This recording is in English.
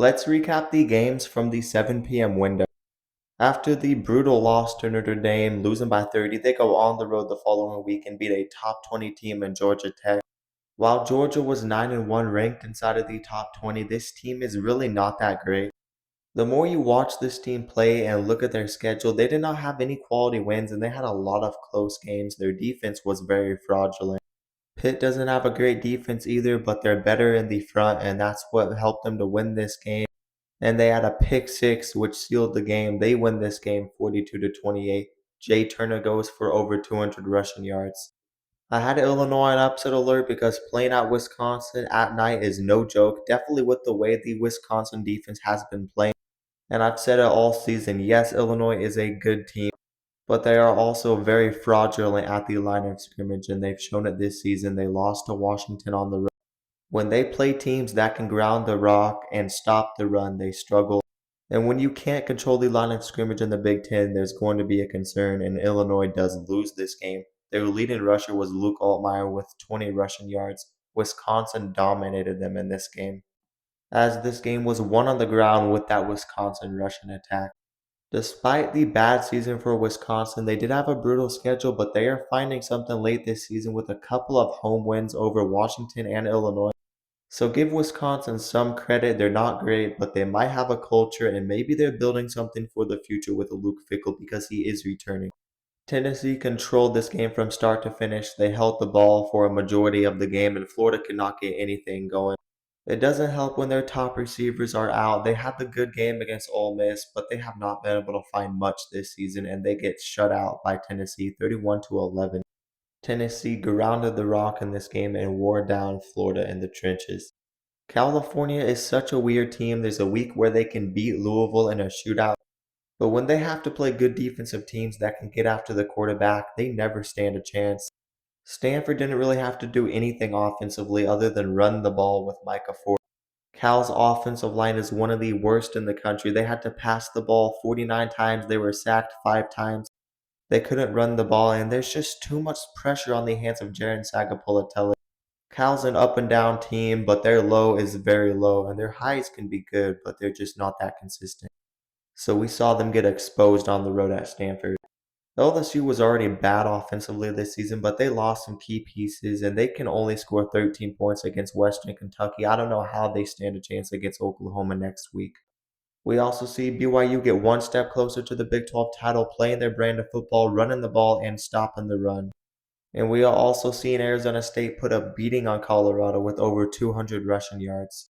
Let's recap the games from the 7 p.m. window. After the brutal loss to Notre Dame, losing by 30, they go on the road the following week and beat a top 20 team in Georgia Tech. While Georgia was 9-1 ranked inside of the top 20, this team is really not that great. The more you watch this team play and look at their schedule, they did not have any quality wins and they had a lot of close games. Their defense was very fraudulent. Pitt doesn't have a great defense either, but they're better in the front, and that's what helped them to win this game. And they had a pick six, which sealed the game. They win this game 42-28. Jay Turner goes for over 200 rushing yards. I had Illinois on upset alert because playing at Wisconsin at night is no joke, definitely with the way the Wisconsin defense has been playing. And I've said it all season, yes, Illinois is a good team, but they are also very fraudulent at the line of scrimmage, and they've shown it this season. They lost to Washington on the road. When they play teams that can ground the rock and stop the run, they struggle. And when you can't control the line of scrimmage in the Big Ten, there's going to be a concern, and Illinois does lose this game. Their leading rusher was Luke Altmaier with 20 rushing yards. Wisconsin dominated them in this game, as this game was won on the ground with that Wisconsin rushing attack. Despite the bad season for Wisconsin, they did have a brutal schedule, but they are finding something late this season with a couple of home wins over Washington and Illinois. So give Wisconsin some credit. They're not great, but they might have a culture, and maybe they're building something for the future with Luke Fickell because he is returning. Tennessee controlled this game from start to finish. They held the ball for a majority of the game, and Florida could not get anything going. It doesn't help when their top receivers are out. They had the good game against Ole Miss, but they have not been able to find much this season, and they get shut out by Tennessee 31-11. Tennessee grounded the rock in this game and wore down Florida in the trenches. California is such a weird team. There's a week where they can beat Louisville in a shootout, but when they have to play good defensive teams that can get after the quarterback, they never stand a chance. Stanford didn't really have to do anything offensively other than run the ball with Micah Ford. Cal's offensive line is one of the worst in the country. They had to pass the ball 49 times. They were sacked 5 times. They couldn't run the ball, and there's just too much pressure on the hands of Jaren Sagapolatelli. Cal's an up and down team, but their low is very low, and their highs can be good, but they're just not that consistent. So we saw them get exposed on the road at Stanford. LSU was already bad offensively this season, but they lost some key pieces, and they can only score 13 points against Western Kentucky. I don't know how they stand a chance against Oklahoma next week. We also see BYU get one step closer to the Big 12 title, playing their brand of football, running the ball, and stopping the run. And we are also seeing Arizona State put a beating on Colorado with over 200 rushing yards.